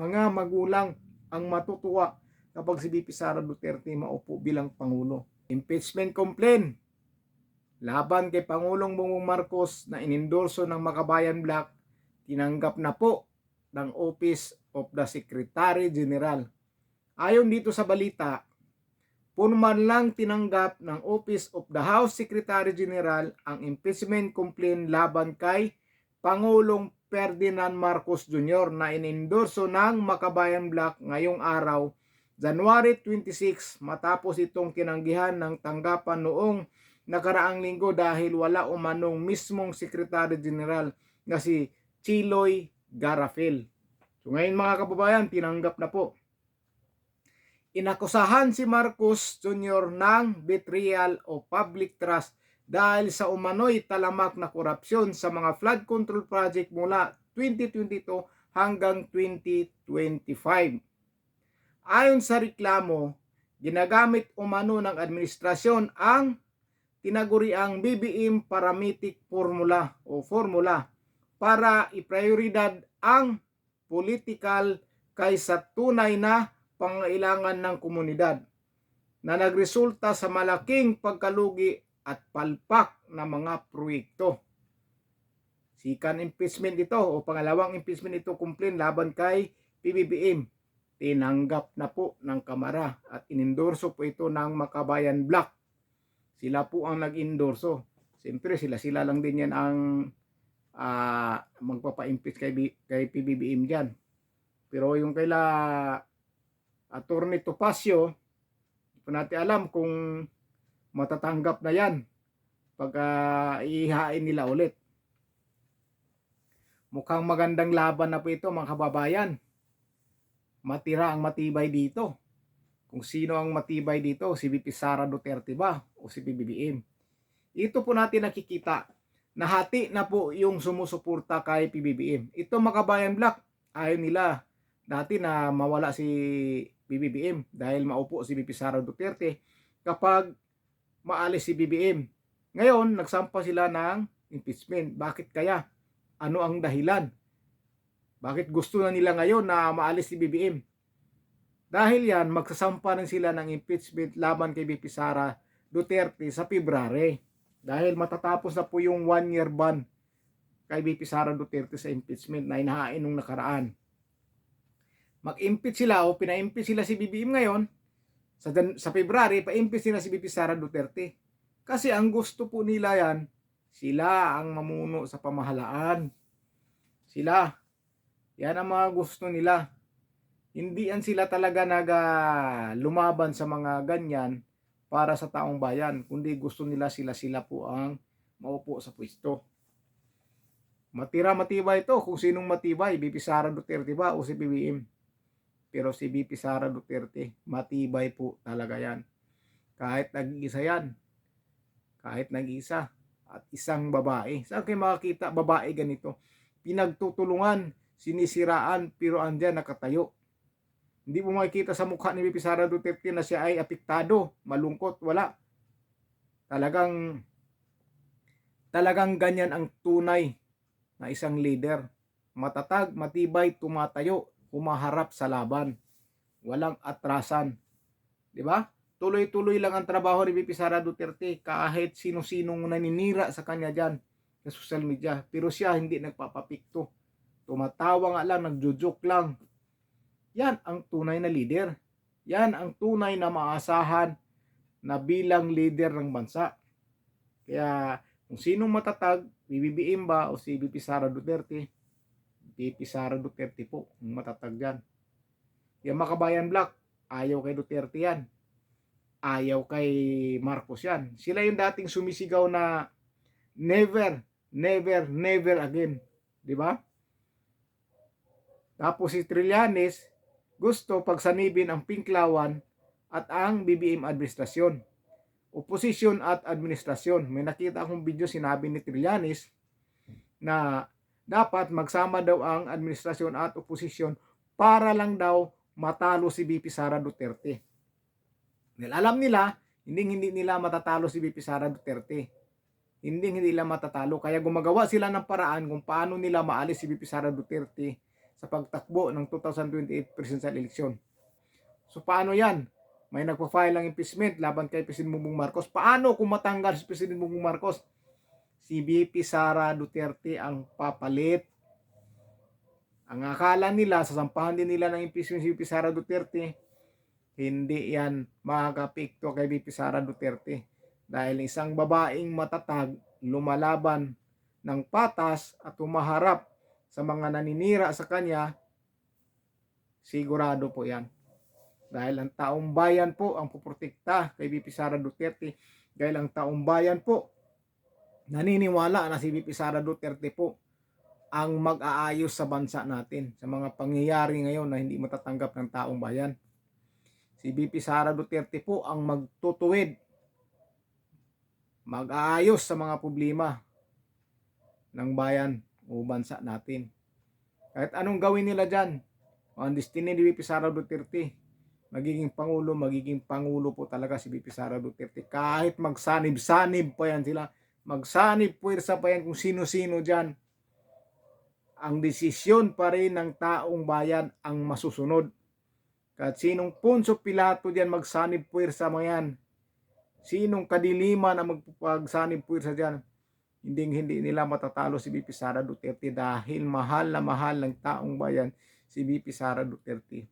mga magulang ang matutuwa kapag si VP Sara Duterte maupo bilang Pangulo. Impeachment complaint laban kay Pangulong Bongbong Marcos na inendorso ng Makabayan Black, tinanggap na po ng Office of the Secretary General. Ayon dito sa balita, punuman lang tinanggap ng Office of the House Secretary General ang impeachment complaint laban kay Pangulong Ferdinand Marcos Jr. na inendorso ng Makabayan Black ngayong araw, January 26, matapos itong tinanggihan ng tanggapan noong nakaraang linggo dahil wala umanong mismong Secretary General na si Chiloy Garafil. So ngayon mga kababayan, tinanggap na po. Inakusahan si Marcos Jr. ng betrayal of public trust dahil sa umano'y talamak na korupsyon sa mga flood control project mula 2022 hanggang 2025. Ayon sa reklamo, ginagamit umano ng administrasyon ang tinaguriang BBM Parametric Formula para iprioridad ang political kaysa tunay na pangailangan ng komunidad na nagresulta sa malaking pagkalugi at palpak na mga proyekto. Second impeachment ito o pangalawang impeachment ito complaint laban kay PBBM. Tinanggap na po ng Kamara at inendorso po ito ng Makabayan Black. Sila po ang nag-endorso. Siyempre sila lang din yan ang magpapa-impeach kay PBBM dyan. Pero yung kaila Attorney Topacio, hindi po natin alam kung matatanggap na yan pag ihain nila ulit. Mukhang magandang laban na po ito mga kababayan. Matira ang matibay dito. Kung sino ang matibay dito, si VP Sara Duterte ba o si PBBM? Ito po natin nakikita. Nahati na po yung sumusuporta kay PBBM. Ito Makabayan Black, ayaw nila dati na mawala si PBBM dahil maupo si VP Sara Duterte kapag maalis si BBM. Ngayon, nagsampa sila ng impeachment. Bakit kaya? Ano ang dahilan? Bakit gusto na nila ngayon na maalis si BBM? Dahil yan, magsasampa rin sila ng impeachment laban kay VP Sara Duterte sa February. Dahil matatapos na po yung 1-year ban kay VP Sara Duterte sa impeachment na inahain nung nakaraan. Mag-impeach sila o pina-impeach sila si BBM ngayon, sa February, pa-impeach nila si VP Sara Duterte. Kasi ang gusto po nila yan, sila ang mamuno sa pamahalaan. Sila. Yan ang mga gusto nila. Hindi yan sila talaga lumaban sa mga ganyan para sa taong bayan, kundi gusto nila sila po ang maupo sa pwesto. Matibay ito kung sinong matibay, VP Sara Duterte ba o si BBM. Pero si VP Sara Duterte, matibay po talaga yan. Kahit nag-iisa yan. Kahit nag-iisa. At isang babae. Saan kayo makakita babae ganito? Pinagtutulungan, sinisiraan, pero andyan nakatayo. Hindi mo makikita sa mukha ni VP Sara Duterte na siya ay apektado, malungkot, wala. Talagang ganyan ang tunay na isang leader. Matatag, matibay, tumatayo, humaharap sa laban. Walang atrasan. 'Di ba? Tuloy-tuloy lang ang trabaho ni VP Sara Duterte kahit sino-sinong naninira sa kanya diyan sa social media. Pero siya hindi nagpapapikto. Tumatawa nga lang, nagjo-joke lang. Yan ang tunay na leader. Yan ang tunay na maasahan na bilang leader ng bansa. Kaya kung sinong matatag, BBM ba o si VP Sara Duterte, VP Sara Duterte po ang matatag dyan. Yung Makabayan Black, ayaw kay Duterte yan. Ayaw kay Marcos yan. Sila yung dating sumisigaw na never, never, never again. Di ba? Tapos si Trillanes, gusto pagsanibin ang Pinklawan at ang BBM administrasyon. Oposisyon at administrasyon. May nakita akong video, sinabi ni Trillanes na dapat magsama daw ang administrasyon at oposisyon para lang daw matalo si VP Sara Duterte. Dahil alam nila, hindi nila matatalo si VP Sara Duterte. Hindi nila matatalo. Kaya gumagawa sila ng paraan kung paano nila maalis si VP Sara Duterte sa pagtakbo ng 2028 presidential election. So paano yan? May nagpa-file ng impeachment laban kay President Bongbong Marcos. Paano kung matanggal si President Bongbong Marcos? Si VP Sara Duterte ang papalit. Ang akala nila, sasampahan din nila ng impeachment si VP Sara Duterte, hindi yan makakapikto kay VP Sara Duterte. Dahil isang babaeng matatag, lumalaban ng patas at humaharap sa mga naninira sa kanya, sigurado po yan. Dahil ang taong bayan po ang puprotekta kay VP Sara Duterte. Dahil ang taong bayan po naniniwala na si VP Sara Duterte po ang mag-aayos sa bansa natin sa mga pangyayari ngayon na hindi matatanggap ng taong bayan. Si VP Sara Duterte po ang magtutuwid, mag-aayos sa mga problema ng bayan o bansa natin. Kahit anong gawin nila dyan, ang destiny ni VP Sara Duterte, magiging pangulo po talaga si VP Sara Duterte. Kahit magsanib-sanib pa yan sila, magsanib puwersa pa yan kung sino-sino dyan, ang desisyon pa rin ng taong bayan ang masusunod. Kahit sinong Poncio Pilato dyan magsanib puwersa mo yan, sinong kadiliman ang magpagsanib puwersa dyan, hindi nila matatalo si VP Sara Duterte dahil mahal na mahal ng taong bayan si VP Sara Duterte.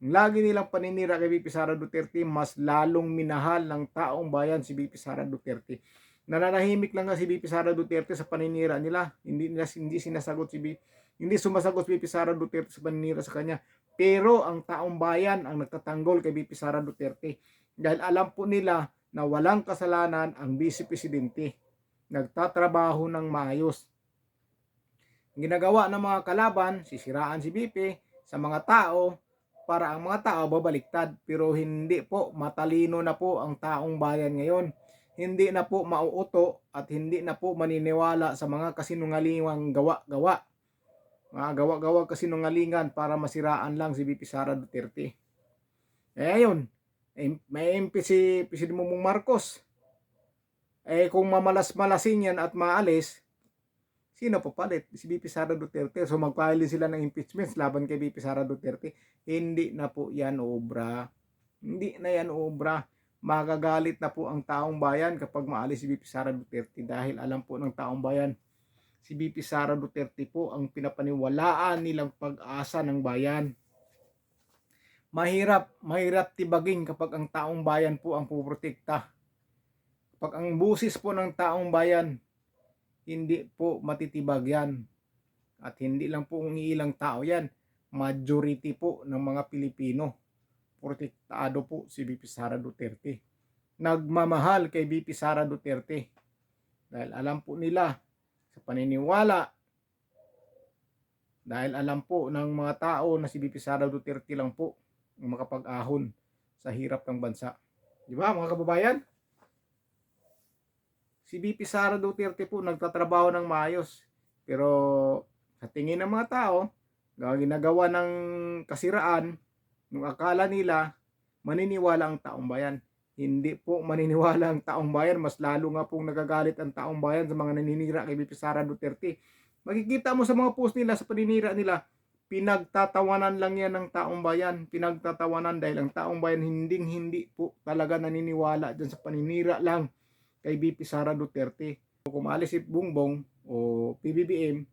Lagi nilang paninira kay VP Sara Duterte, mas lalong minahal ng taong bayan si VP Sara Duterte. Nananahimik lang nga si VP Sara Duterte sa paninira nila. Hindi sumasagot si VP Sara Duterte sa paninira sa kanya. Pero ang taong bayan ang nagtatanggol kay VP Sara Duterte. Dahil alam po nila na walang kasalanan ang Vice Presidente. Nagtatrabaho ng maayos. Ginagawa ng mga kalaban, sisiraan si VP sa mga tao para ang mga tao babaliktad. Pero hindi po, matalino na po ang taong bayan ngayon. Hindi na po mauuto at hindi na po maniniwala sa mga kasinungalingang gawa-gawa. Mga gawa-gawa kasinungalingan para masiraan lang si VP Sara Duterte. Ayun, may MP si President Bongbong Marcos. Kung mamalas-malasin yan at maalis, sino papalit? Si VP Sara Duterte. So magpahili sila ng impeachment laban kay VP Sara Duterte. Hindi na po yan obra. Hindi na yan obra. Magagalit na po ang taong bayan kapag maalis si VP Sara Duterte dahil alam po ng taong bayan si VP Sara Duterte po ang pinapaniwalaan nilang pag-asa ng bayan. Mahirap tibagin kapag ang taong bayan po ang puprotekta. Kapag ang busis po ng taong bayan, hindi po matitibag yan. At hindi lang po ilang tao yan, majority po ng mga Pilipino. Protektado po si VP Sara Duterte. Nagmamahal kay VP Sara Duterte. Dahil alam po nila sa paniniwala, dahil alam po ng mga tao na si VP Sara Duterte lang po ang makapag-ahon sa hirap ng bansa. Di ba mga kababayan? Si VP Sara Duterte po nagtatrabaho ng maayos. Pero sa tingin ng mga tao, ginagawa ng kasiraan, nung akala nila maniniwala ang taong bayan. Hindi po maniniwala ang taong bayan, mas lalo nga pong nagagalit ang taong bayan sa mga naninira kay VP Sara Duterte. Makikita mo sa mga post nila, sa paninira nila, pinagtatawanan lang yan ng taong bayan. Pinagtatawanan dahil ang taong bayan hindi po talaga naniniwala dyan sa paninira lang kay VP Sara Duterte. Kung maalis si Bongbong o PBBM,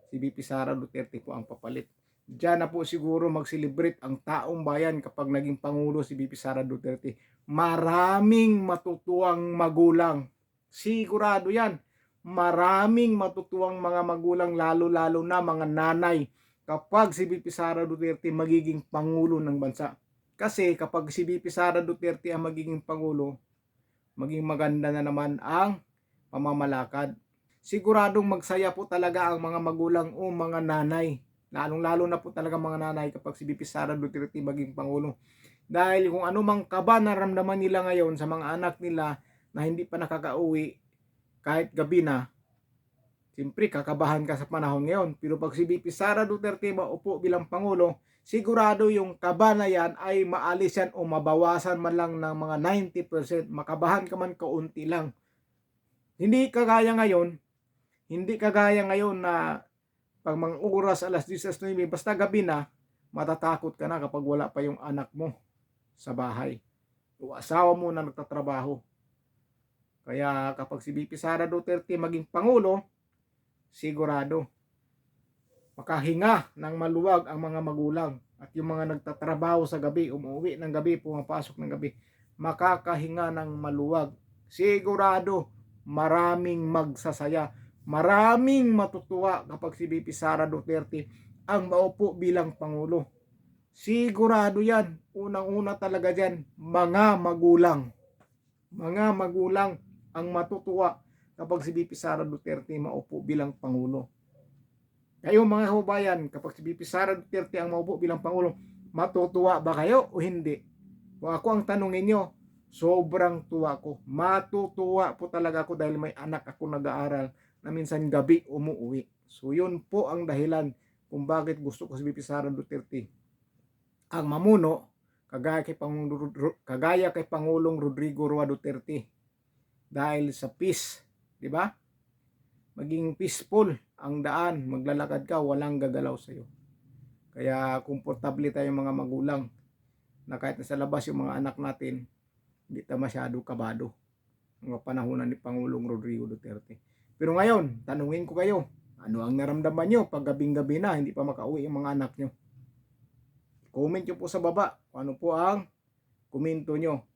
si VP Sara Duterte po ang papalit. Diyan na po siguro mag-celebrate ang taong bayan kapag naging Pangulo si VP Sara Duterte. Maraming matutuwang magulang. Sigurado yan. Maraming matutuwang mga magulang, lalo-lalo na mga nanay, kapag si VP Sara Duterte magiging Pangulo ng bansa. Kasi kapag si VP Sara Duterte ang magiging Pangulo, maging maganda na naman ang pamamalakad. Siguradong magsaya po talaga ang mga magulang o mga nanay. Lalong-lalo na po talaga mga nanay kapag si VP Sara Duterte maging Pangulo. Dahil kung ano mang kaba naramdaman nila ngayon sa mga anak nila na hindi pa nakakauwi kahit gabi na, siyempre kakabahan ka sa panahon ngayon. Pero pag si VP Sara Duterte maupo bilang Pangulo, sigurado yung kaba na yan ay maalis yan o mabawasan man lang ng mga 90%. Makabahan ka man kaunti lang. Hindi kagaya ngayon na Pag mga oras alas 10, alas 9, basta gabi na, matatakot ka na kapag wala pa yung anak mo sa bahay o asawa mo na nagtatrabaho. Kaya kapag si VP Sara Duterte maging Pangulo, sigurado makahinga ng maluwag ang mga magulang at yung mga nagtatrabaho sa gabi, umuwi ng gabi, pumapasok ng gabi, makakahinga ng maluwag. Sigurado maraming magsasaya, maraming matutuwa kapag si VP Sara Duterte ang maupo bilang Pangulo. Sigurado yan. Unang-una talaga dyan, mga magulang. Mga magulang ang matutuwa kapag si VP Sara Duterte maupo bilang Pangulo. Kayo mga kababayan, kapag si VP Sara Duterte ang maupo bilang Pangulo, matutuwa ba kayo o hindi? Kung ako ang tanungin nyo, sobrang tuwa ko. Matutuwa po talaga ako dahil may anak ako nag-aaral na minsan gabi umuwi. So yun po ang dahilan kung bakit gusto ko si VP Sara Duterte ang mamuno kagaya kay Pangulong Rodrigo Roa Duterte. Dahil sa peace, di ba? Maging peaceful ang daan, maglalakad ka, walang gagalaw sa iyo. Kaya komportable tayo mga magulang na kahit nasa labas yung mga anak natin, hindi tayo masyado kabado. Mga panahonan ni Pangulong Rodrigo Duterte. Pero ngayon, tanungin ko kayo, ano ang naramdaman nyo pag gabing-gabi na hindi pa makauwi yung mga anak nyo? Comment nyo po sa baba kung ano po ang komento nyo.